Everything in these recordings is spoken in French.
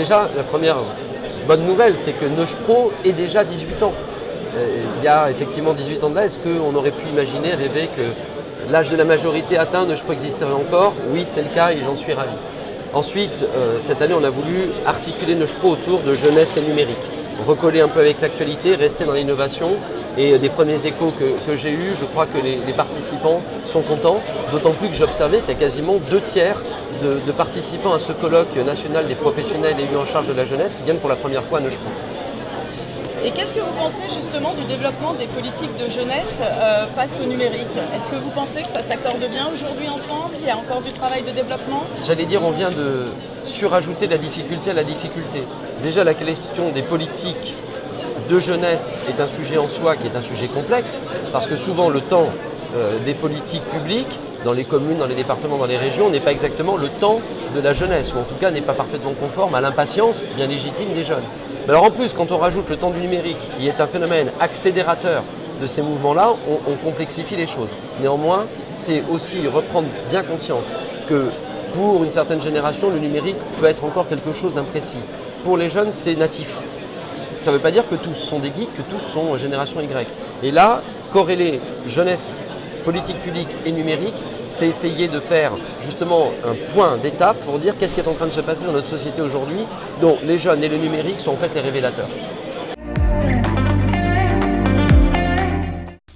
déjà, la première bonne nouvelle, c'est que Neuch Pro est déjà 18 ans. Il y a effectivement 18 ans de là, est-ce qu'on aurait pu imaginer, rêver que l'âge de la majorité atteint, Neuch Pro existerait encore? Oui, c'est le cas et j'en suis ravi. Ensuite, cette année, on a voulu articuler Neuch Pro autour de jeunesse et numérique. Recoller un peu avec l'actualité, rester dans l'innovation. Et des premiers échos que j'ai eus, je crois que les participants sont contents, d'autant plus que j'ai observé qu'il y a quasiment 2/3 de participants à ce colloque national des professionnels élus en charge de la jeunesse qui viennent pour la première fois à Neuch Pro. Et qu'est-ce que vous pensez justement du développement des politiques de jeunesse face au numérique? Est-ce que vous pensez que ça s'accorde bien aujourd'hui ensemble? Il y a encore du travail de développement? J'allais dire, on vient de surajouter la difficulté à la difficulté. Déjà, la question des politiques de jeunesse est un sujet en soi qui est un sujet complexe, parce que souvent le temps des politiques publiques, dans les communes, dans les départements, dans les régions, n'est pas exactement le temps de la jeunesse, ou en tout cas n'est pas parfaitement conforme à l'impatience bien légitime des jeunes. Mais alors en plus, quand on rajoute le temps du numérique, qui est un phénomène accélérateur de ces mouvements-là, on complexifie les choses. Néanmoins, c'est aussi reprendre bien conscience que pour une certaine génération, le numérique peut être encore quelque chose d'imprécis. Pour les jeunes, c'est natif. Ça ne veut pas dire que tous sont des geeks, que tous sont génération Y. Et là, corréler jeunesse, politique publique et numérique, c'est essayer de faire justement un point d'étape pour dire qu'est-ce qui est en train de se passer dans notre société aujourd'hui, dont les jeunes et le numérique sont en fait les révélateurs.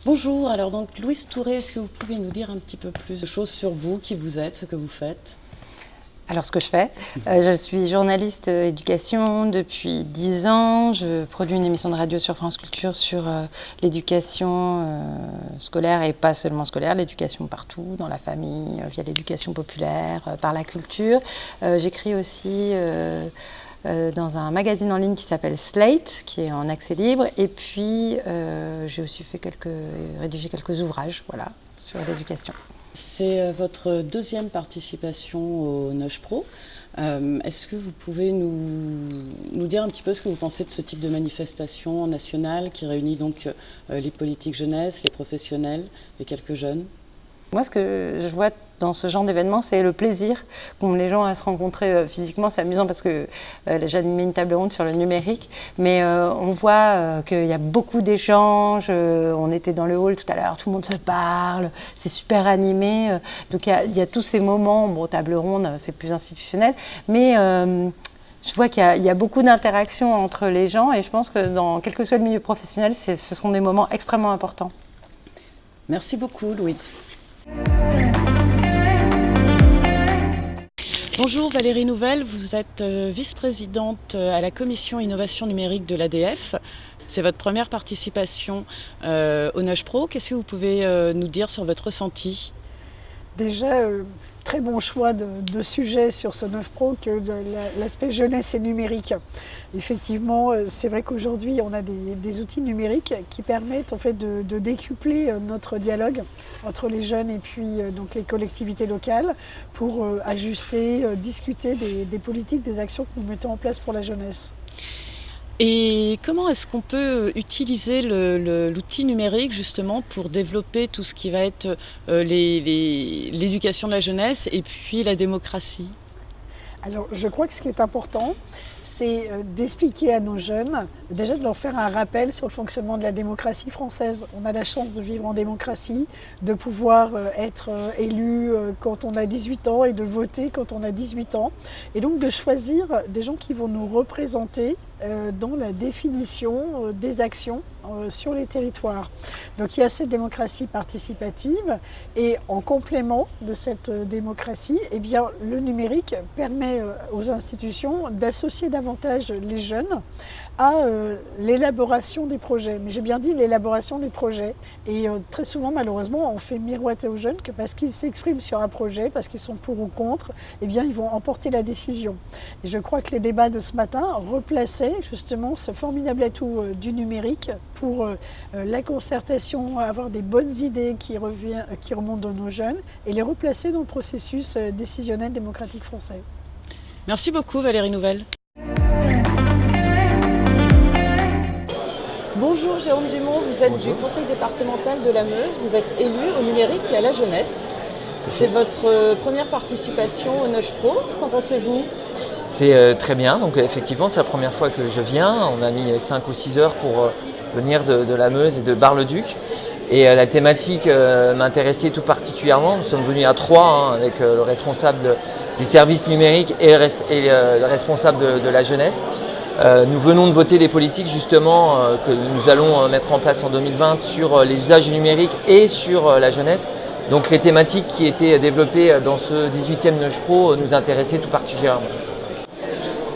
Bonjour, alors donc Louise Touré, est-ce que vous pouvez nous dire un petit peu plus de choses sur vous, qui vous êtes, ce que vous faites? Alors, ce que je fais, je suis journaliste éducation depuis 10 ans. Je produis une émission de radio sur France Culture sur l'éducation scolaire et pas seulement scolaire, l'éducation partout, dans la famille, via l'éducation populaire, par la culture. J'écris aussi dans un magazine en ligne qui s'appelle Slate, qui est en accès libre. Et puis, j'ai aussi rédigé quelques ouvrages, voilà, sur l'éducation. C'est votre deuxième participation au Neuch Pro. Est-ce que vous pouvez nous dire un petit peu ce que vous pensez de ce type de manifestation nationale qui réunit donc les politiques jeunesse, les professionnels et quelques jeunes? Moi, ce que je vois dans ce genre d'événement, c'est le plaisir qu'ont les gens à se rencontrer physiquement. C'est amusant parce que j'ai animé une table ronde sur le numérique, mais on voit qu'il y a beaucoup d'échanges. On était dans le hall tout à l'heure, tout le monde se parle, c'est super animé. Donc il y a tous ces moments, bon, table ronde, c'est plus institutionnel, mais je vois qu'il y a beaucoup d'interactions entre les gens et je pense que dans quel que soit le milieu professionnel, ce sont des moments extrêmement importants. Merci beaucoup, Louise. Bonjour Valérie Nouvelle, vous êtes vice-présidente à la commission innovation numérique de l'ADF. C'est votre première participation au Neuch Pro. Qu'est-ce que vous pouvez nous dire sur votre ressenti? Déjà, très bon choix de sujet sur ce Neuch Pro que l'aspect jeunesse et numérique. Effectivement, c'est vrai qu'aujourd'hui, on a des outils numériques qui permettent en fait de décupler notre dialogue entre les jeunes et puis donc les collectivités locales pour ajuster, discuter des politiques, des actions que nous mettons en place pour la jeunesse. Et comment est-ce qu'on peut utiliser l'outil numérique justement pour développer tout ce qui va être l'éducation de la jeunesse et puis la démocratie? Alors, je crois que ce qui est important, c'est d'expliquer à nos jeunes, déjà de leur faire un rappel sur le fonctionnement de la démocratie française. On a la chance de vivre en démocratie, de pouvoir être élu quand on a 18 ans et de voter quand on a 18 ans. Et donc de choisir des gens qui vont nous représenter dans la définition des actions sur les territoires. Donc il y a cette démocratie participative et en complément de cette démocratie, eh bien, le numérique permet aux institutions d'associer davantage les jeunes à l'élaboration des projets. Mais j'ai bien dit l'élaboration des projets. Et très souvent, malheureusement, on fait miroiter aux jeunes que parce qu'ils s'expriment sur un projet, parce qu'ils sont pour ou contre, eh bien, ils vont emporter la décision. Et je crois que les débats de ce matin replaçaient justement ce formidable atout du numérique pour la concertation, avoir des bonnes idées qui remontent de nos jeunes et les replacer dans le processus décisionnel démocratique français. Merci beaucoup Valérie Nouvelle. Bonjour Jérôme Dumont, vous êtes du conseil départemental de la Meuse, vous êtes élu au numérique et à la jeunesse. C'est votre première participation au Neuch Pro, qu'en pensez-vous? C'est très bien, donc effectivement c'est la première fois que je viens. On a mis 5 ou 6 heures pour venir de la Meuse et de Bar-le-Duc. Et la thématique m'intéressait tout particulièrement. Nous sommes venus à 3 avec le responsable des services numériques et le responsable de la jeunesse. Nous venons de voter des politiques justement que nous allons mettre en place en 2020 sur les usages numériques et sur la jeunesse. Donc les thématiques qui étaient développées dans ce 18e Neuj Pro nous intéressaient tout particulièrement.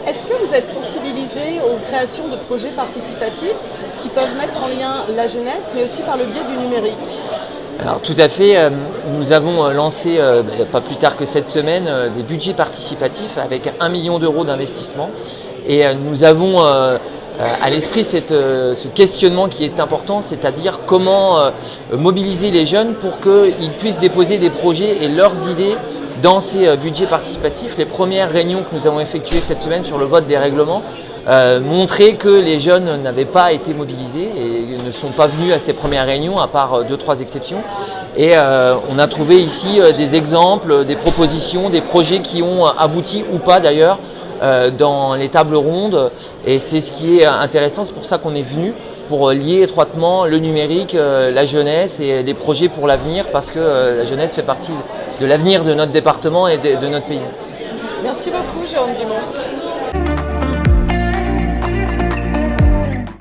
Est-ce que vous êtes sensibilisé aux créations de projets participatifs qui peuvent mettre en lien la jeunesse, mais aussi par le biais du numérique? Alors tout à fait, nous avons lancé, pas plus tard que cette semaine, des budgets participatifs avec 1 million d'euros d'investissement. Et nous avons à l'esprit ce questionnement qui est important, c'est-à-dire comment mobiliser les jeunes pour qu'ils puissent déposer des projets et leurs idées dans ces budgets participatifs. Les premières réunions que nous avons effectuées cette semaine sur le vote des règlements montraient que les jeunes n'avaient pas été mobilisés et ne sont pas venus à ces premières réunions, à part 2-3 exceptions. Et on a trouvé ici des exemples, des propositions, des projets qui ont abouti ou pas d'ailleurs dans les tables rondes. Et c'est ce qui est intéressant, c'est pour ça qu'on est venu, pour lier étroitement le numérique, la jeunesse et les projets pour l'avenir, parce que la jeunesse fait partie de l'avenir de notre département et de notre pays. Merci beaucoup Jérôme Dumont.